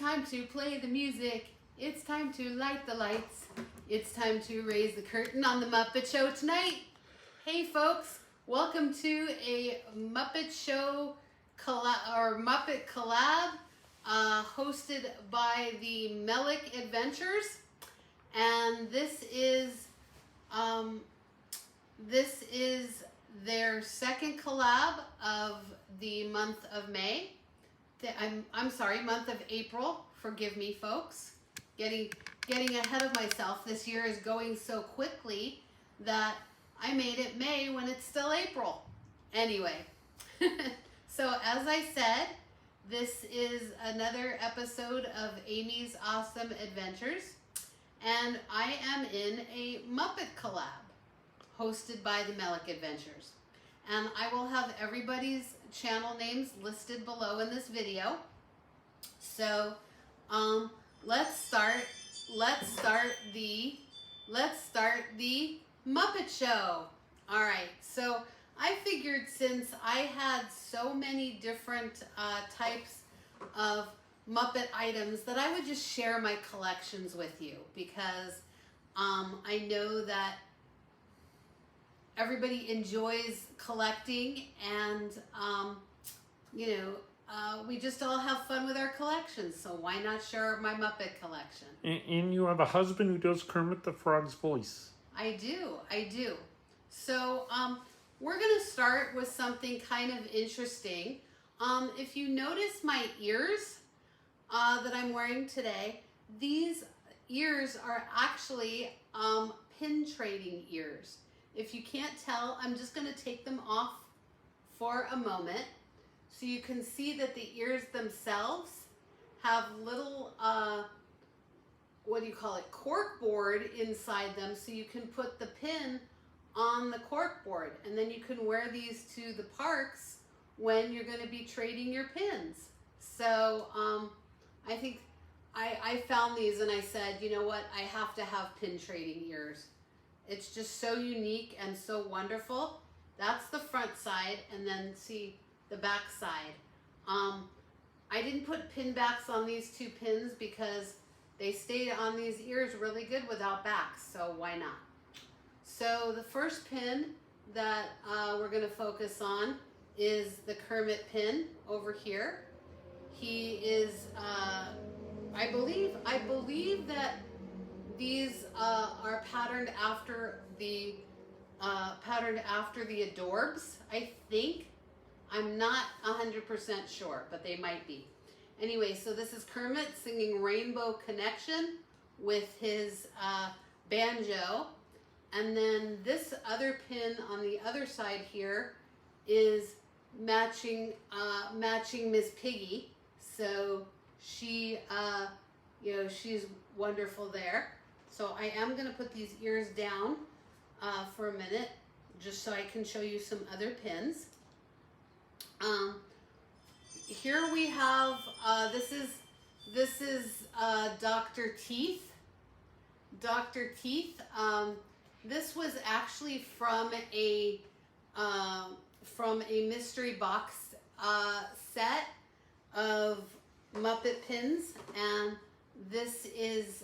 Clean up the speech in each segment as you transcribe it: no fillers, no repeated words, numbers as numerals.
time to play the music. It's time to light the lights. It's time to raise the curtain on the Muppet Show tonight. Hey folks, welcome to a Muppet Show Muppet Collab hosted by the Muppet Adventures. And this is their second collab of the month of May. I'm sorry, month of April. Forgive me, folks. Getting ahead of myself. This year is going so quickly that I made it May when it's still April. Anyway, so as I said, this is another episode of Amy's Awesome Adventures, and I am in a Muppet collab hosted by the Muppet Adventures. And I will have everybody's channel names listed below in this video. So let's start the Muppet Show. All right, so I figured since I had so many different types of Muppet items that I would just share my collections with you, because I know that everybody enjoys collecting, and we just all have fun with our collections, so why not share my Muppet collection? And you have a husband who does Kermit the Frog's voice. I do. So we're going to start with something kind of interesting. If you notice my ears that I'm wearing today, these ears are actually pin trading ears. If you can't tell, I'm just going to take them off for a moment so you can see that the ears themselves have little, cork board inside them, so you can put the pin on the cork board, and then you can wear these to the parks when you're going to be trading your pins. So I think I found these and I said, you know what, I have to have pin trading ears. It's just so unique and so wonderful. That's the front side, and then see the back side. I didn't put pin backs on these two pins because they stayed on these ears really good without backs, so why not? So the first pin that we're going to focus on is the Kermit pin over here. He is, I believe that these are patterned after the Adorbs, I think. I'm not 100% sure, but they might be. Anyway, so this is Kermit singing Rainbow Connection with his banjo. And then this other pin on the other side here is matching Miss Piggy. So she, she's wonderful there. So I am going to put these ears down for a minute, just so I can show you some other pins. Here we have, this is Dr. Teeth. Dr. Teeth. This was actually from a mystery box set of Muppet pins, and this is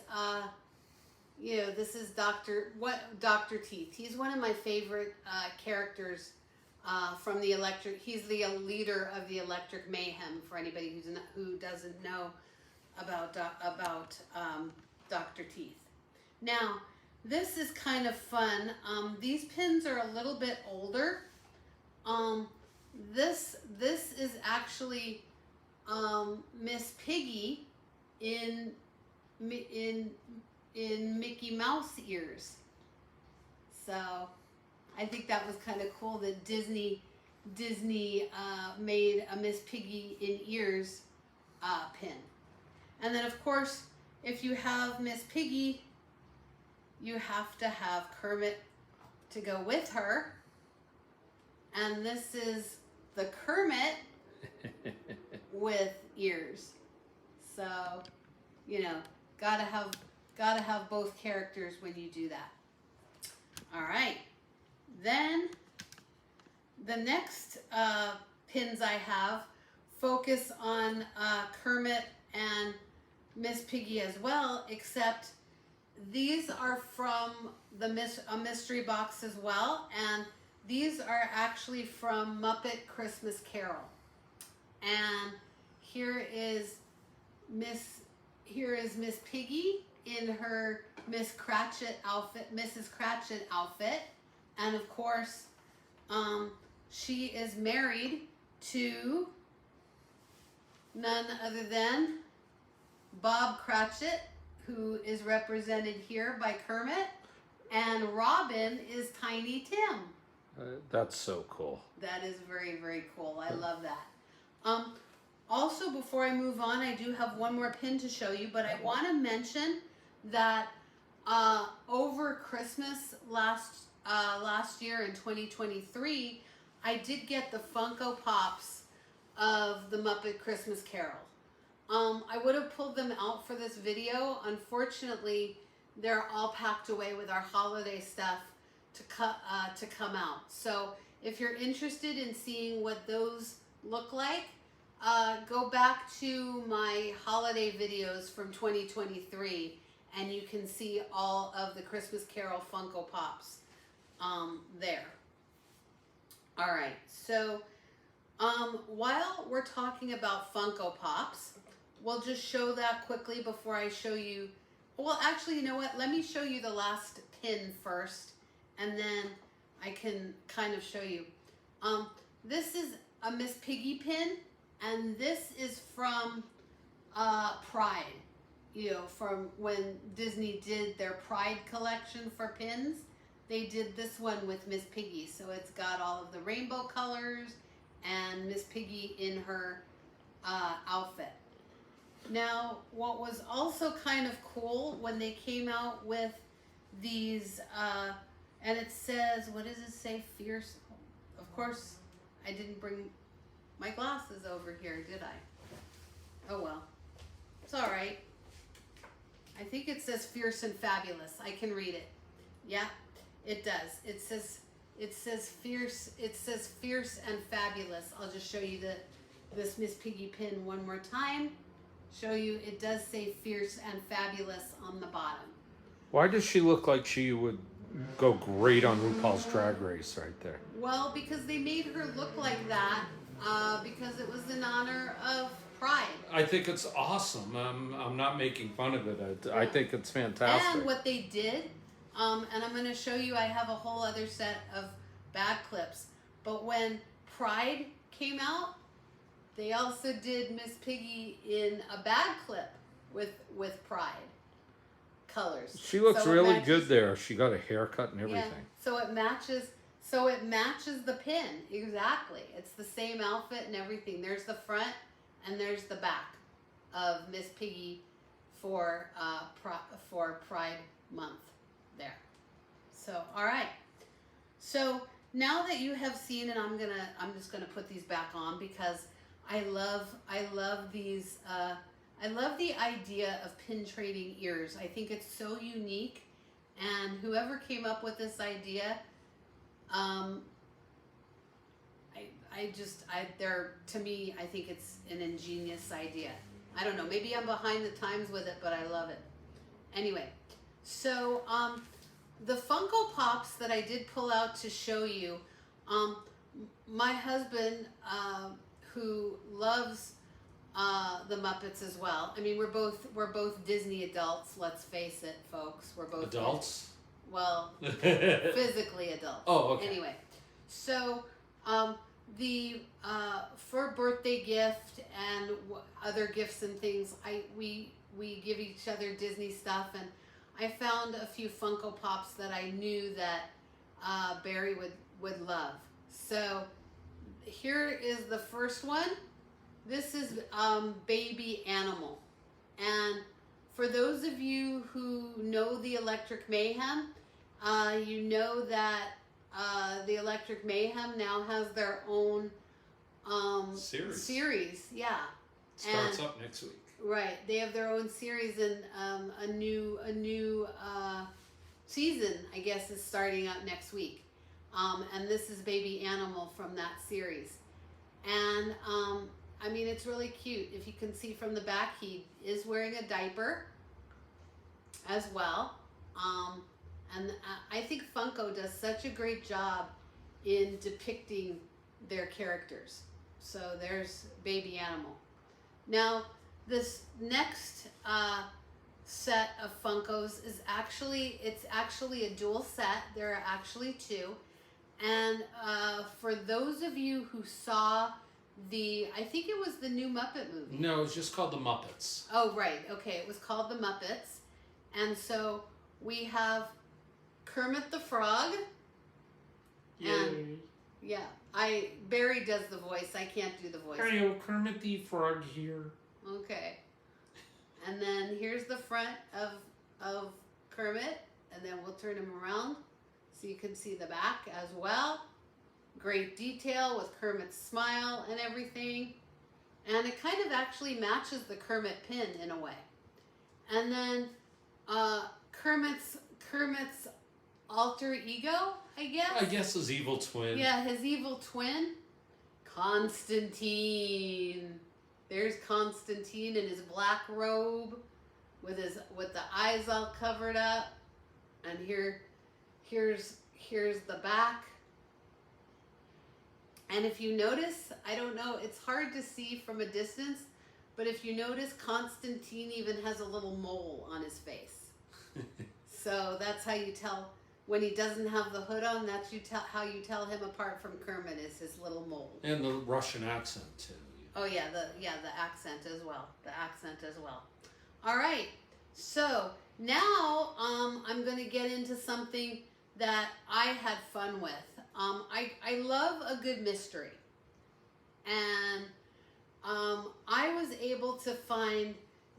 this is Dr. Teeth. He's one of my favorite characters from the Electric. He's the leader of the Electric Mayhem. For anybody who doesn't know about Dr. Teeth. Now, this is kind of fun. These pins are a little bit older. This is actually Miss Piggy in Mickey Mouse ears. So I think that was kind of cool that Disney made a Miss Piggy in ears pin. And then of course, if you have Miss Piggy, you have to have Kermit to go with her. And this is the Kermit with ears. So, gotta have both characters when you do that. All right. Then the next pins I have focus on Kermit and Miss Piggy as well, except these are from a mystery box as well, and these are actually from Muppet Christmas Carol. And here is Miss Piggy in her Mrs. Cratchit outfit, and of course, she is married to none other than Bob Cratchit, who is represented here by Kermit, and Robin is Tiny Tim. That's so cool. That is very, very cool. I love that. Also, before I move on, I do have one more pin to show you, but I want to mention that over Christmas last year in 2023, I did get the Funko Pops of the Muppet Christmas Carol. I would have pulled them out for this video. Unfortunately, they're all packed away with our holiday stuff to come out. So if you're interested in seeing what those look like, go back to my holiday videos from 2023 and you can see all of the Christmas Carol Funko Pops there. All right, so while we're talking about Funko Pops, we'll just show that quickly before I show you. Well, actually, you know what? Let me show you the last pin first, and then I can kind of show you. This is a Miss Piggy pin, and this is from Pride. You know, from when Disney did their Pride collection for pins, they did this one with Miss Piggy. So it's got all of the rainbow colors and Miss Piggy in her outfit. Now, what was also kind of cool when they came out with these, and it says, what does it say? Fierce. Of course, I didn't bring my glasses over here, did I? Oh well, it's all right. I think it says Fierce and Fabulous. I can read it. Yeah, it does. It says Fierce. It says Fierce and Fabulous. I'll just show you this Miss Piggy pin one more time. Show you. It does say Fierce and Fabulous on the bottom. Why does she look like she would go great on RuPaul's Drag Race right there? Well, because they made her look like that because it was in honor of Pride. I think it's awesome. I'm not making fun of it. I think it's fantastic. And what they did, and I'm going to show you, I have a whole other set of bag clips. But when Pride came out, they also did Miss Piggy in a bag clip with Pride colors. She looks really good there. She got a haircut and everything. Yeah, so it matches the pin exactly. It's the same outfit and everything. There's the front and there's the back of Miss Piggy for Pride Month there. So all right. So now that you have seen, and I'm just gonna put these back on because I love these. I love the idea of pin trading ears. I think it's so unique, and whoever came up with this idea, to me, I think it's an ingenious idea. I don't know, maybe I'm behind the times with it, but I love it. Anyway, so the Funko Pops that I did pull out to show you, my husband, who loves the Muppets as well. I mean, we're both Disney adults. Let's face it, folks. We're both adults. Well, physically adults. Oh, okay. Anyway, so for birthday gift and other gifts and things, we give each other Disney stuff, and I found a few Funko Pops that I knew that Barry would love. So here is the first one. This is Baby Animal. And for those of you who know the Electric Mayhem, you know that the Electric Mayhem now has their own series. Yeah. Starts up next week. Right. They have their own series, and a new season, I guess, is starting up next week. And this is Baby Animal from that series. And I mean, it's really cute. If you can see from the back, he is wearing a diaper as well. And I think Funko does such a great job in depicting their characters. So there's Baby Animal. Now, this next set of Funkos is actually a dual set. There are actually two. And for those of you who saw I think it was the new Muppet movie. No, it was just called the Muppets. Oh, right. Okay, it was called the Muppets. And so we have Kermit the Frog. And yeah, Barry does the voice. I can't do the voice. Hey, Kermit the Frog here. Okay. And then here's the front of Kermit, and then we'll turn him around so you can see the back as well. Great detail with Kermit's smile and everything. And it kind of actually matches the Kermit pin in a way. And then Kermit's alter ego, I guess. I guess his evil twin. Yeah, his evil twin, Constantine. There's Constantine in his black robe with the eyes all covered up. And here's the back. And if you notice, I don't know, it's hard to see from a distance, but if you notice, Constantine even has a little mole on his face. So that's how you tell, when he doesn't have the hood on, that's how you tell him apart from Kermit, is his little mole. And the Russian accent too. Oh yeah, the accent as well. All right. So now I'm going to get into something that I had fun with. I love a good mystery, and I was able to find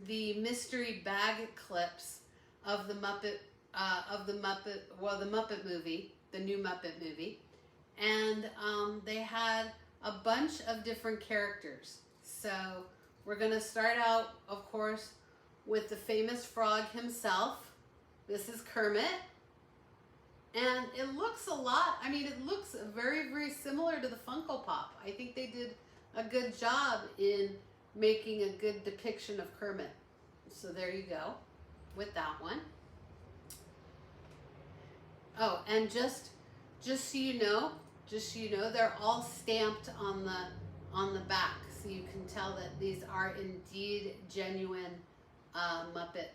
the mystery bag clips of the Muppet movie, the new Muppet movie, and they had a bunch of different characters. So we're going to start out, of course, with the famous frog himself. This is Kermit. And it looks it looks very, very similar to the Funko Pop. I think they did a good job in making a good depiction of Kermit. So there you go with that one. Oh, and just so you know, they're all stamped on the back, so you can tell that these are indeed genuine Muppet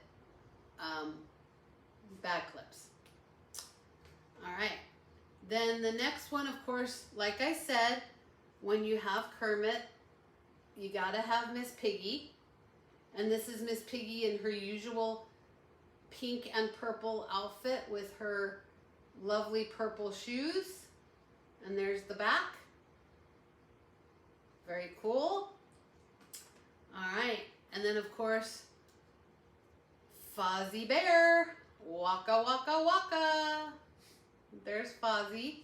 bag clips. All right. Then the next one, of course, like I said, when you have Kermit, you gotta have Miss Piggy. And this is Miss Piggy in her usual pink and purple outfit with her lovely purple shoes. And there's the back. Very cool. All right. And then, of course, Fozzie Bear. Waka, waka, waka. There's Fozzie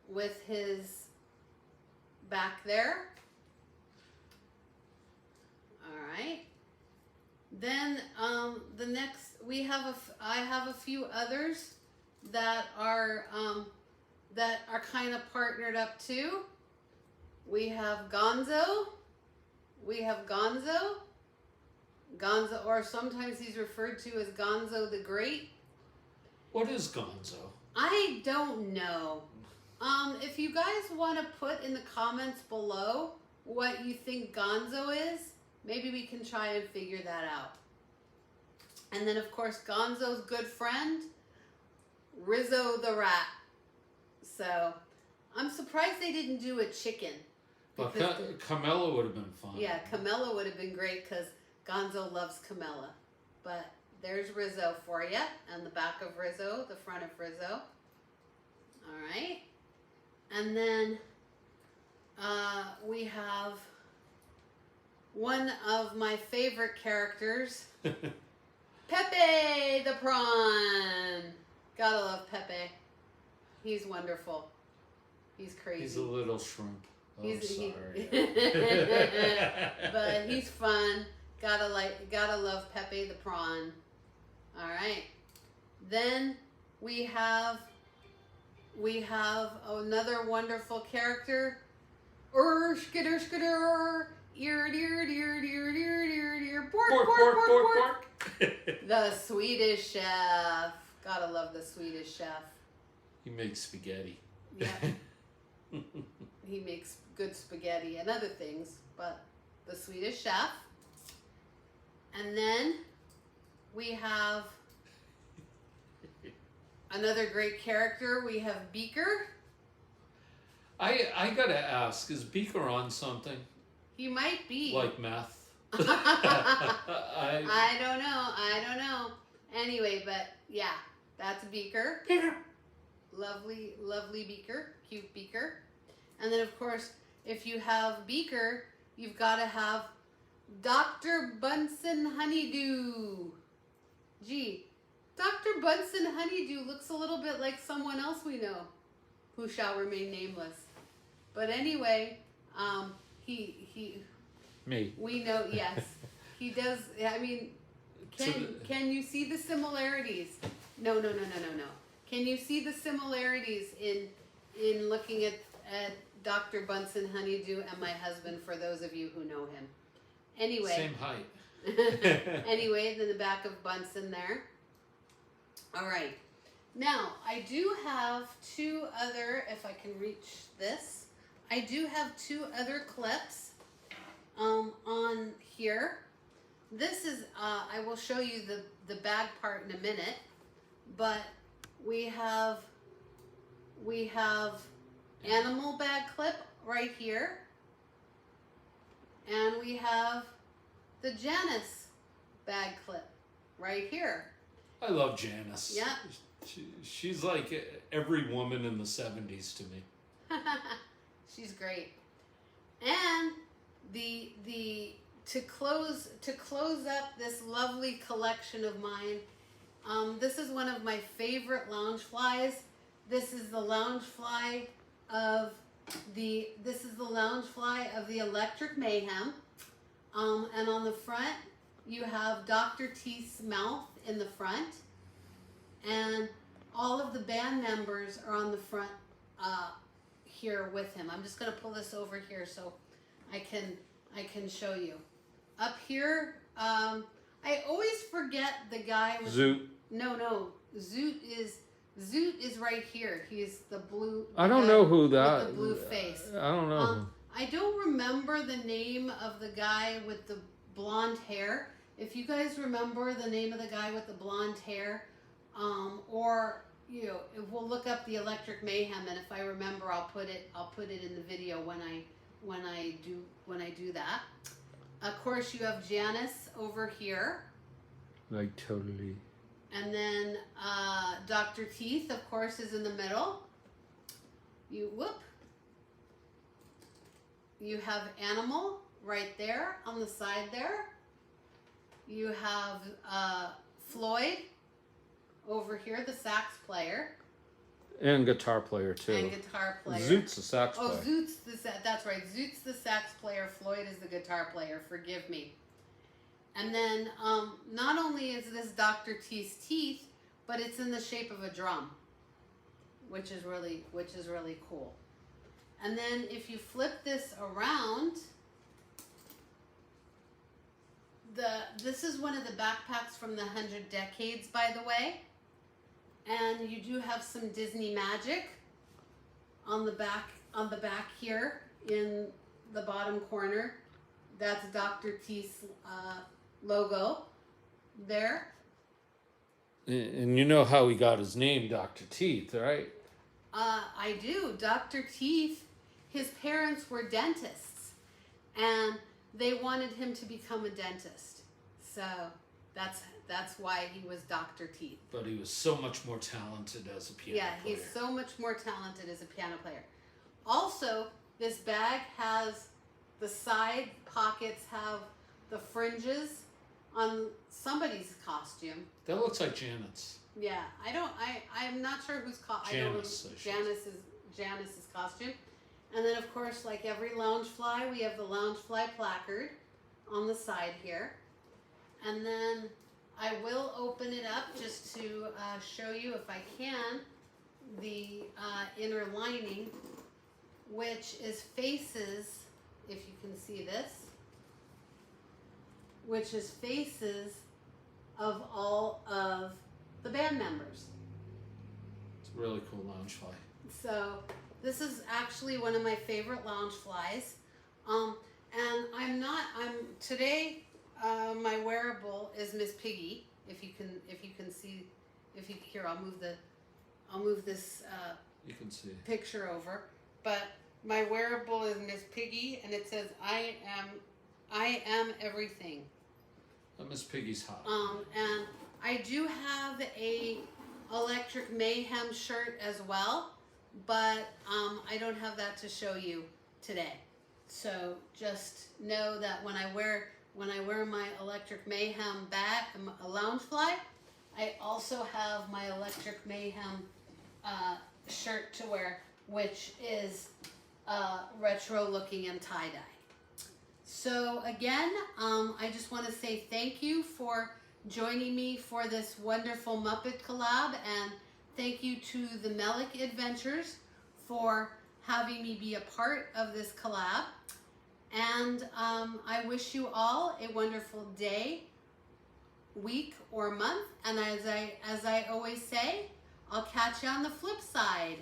with his back there. All right. Then the next I have a few others that are kind of partnered up too. We have Gonzo. Gonzo, or sometimes he's referred to as Gonzo the Great. What is Gonzo? I don't know. If you guys want to put in the comments below what you think Gonzo is, maybe we can try and figure that out. And then, of course, Gonzo's good friend, Rizzo the Rat. So, I'm surprised they didn't do a chicken. But Camilla would have been fun. Yeah, Camilla would have been great because Gonzo loves Camilla. But there's Rizzo for you, and the back of Rizzo, the front of Rizzo. All right. And then we have one of my favorite characters, Pepe the Prawn. Gotta love Pepe. He's wonderful. He's crazy. He's a little shrimp. Oh, sorry. But he's fun. Gotta love Pepe the Prawn. All right. Then we have another wonderful character, Skidder, skidder. Ear, dear, dear, dear, dear, dear, dear. Bork, Bork, bork, bork, bork, bork, bork. bork. The Swedish chef. Gotta love the Swedish chef. He makes spaghetti. Yeah. He makes good spaghetti and other things, but the Swedish chef. And then we have another great character. We have Beaker. I gotta ask, is Beaker on something? He might be. Like meth? I don't know. I don't know. Anyway, but yeah, that's Beaker. Beaker. Lovely, lovely Beaker. Cute Beaker. And then, of course, if you have Beaker, you've got to have Dr. Bunsen Honeydew. Gee, Dr. Bunsen Honeydew looks a little bit like someone else we know who shall remain nameless. But anyway, he Me. we know, yes, he does. I mean, can you see the similarities? No. Can you see the similarities in looking at Dr. Bunsen Honeydew and my husband, for those of you who know him? Anyway. Same height. Anyway, then the back of Bunsen there. All right. Now, I do have two other, if I can reach this, I do have two other clips on here. This is, I will show you the bag part in a minute, but we have animal bag clip right here, and we have the Janice bag clip right here. I love Janice. Yeah. She's like every woman in the 70s to me. She's great. And to close up this lovely collection of mine, this is one of my favorite lounge flies. This is the lounge fly of the Electric Mayhem. And on the front you have Dr. Teeth's mouth in the front, and all of the band members are on the front here with him. I'm just going to pull this over here so I can show you. Up here, I always forget the guy with Zoot. No. Zoot is right here. He's the blue. I don't know who with that. the blue face. I don't know. I don't remember the name of the guy with the blonde hair. If you guys remember the name of the guy with the blonde hair, or if we'll look up the Electric Mayhem, and if I remember, I'll put it in the video when I do that. Of course, you have Janice over here. Like totally. And then Dr. Teeth, of course, is in the middle. You have Animal right there on the side there. You have Floyd over here, the sax player. And guitar player too. And guitar player. Zoot's the sax player. Oh, that's right. Zoot's the sax player. Floyd is the guitar player. Forgive me. And then not only is this Dr. T's teeth, but it's in the shape of a drum, which is really cool. And then if you flip this around, this is one of the backpacks from the 100 Decades, by the way. And you do have some Disney magic on the back here in the bottom corner. That's Dr. T's logo there. And you know how he got his name, Dr. Teeth, right? I do. Dr. Teeth, his parents were dentists, and they wanted him to become a dentist. So that's why he was Dr. Teeth. But he was so much more talented as a piano player. Yeah, he's so much more talented as a piano player. Also, this bag has the side pockets have the fringes on somebody's costume. That looks like Janet's. Yeah, I'm not sure whose Janice's costume. And then of course, like every lounge fly, we have the lounge fly placard on the side here. And then I will open it up just to show you, if I can, the inner lining which is faces, if you can see this, which is faces of all of the band members. It's a really cool lounge fly. So this is actually one of my favorite lounge flies. And today, my wearable is Miss Piggy. If you can see, here, I'll move this You can see. picture over. But my wearable is Miss Piggy, and it says, I am everything. Miss Piggy's hot. And I do have a Electric Mayhem shirt as well, but I don't have that to show you today. So just know that when I wear my Electric Mayhem a lounge fly, I also have my Electric Mayhem shirt to wear, which is retro looking and tie-dye. So again, I just want to say thank you for joining me for this wonderful Muppet collab, and thank you to the Melick Adventures for having me be a part of this collab. And I wish you all a wonderful day, week, or month. And as I always say, I'll catch you on the flip side.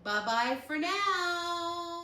Bye-bye for now.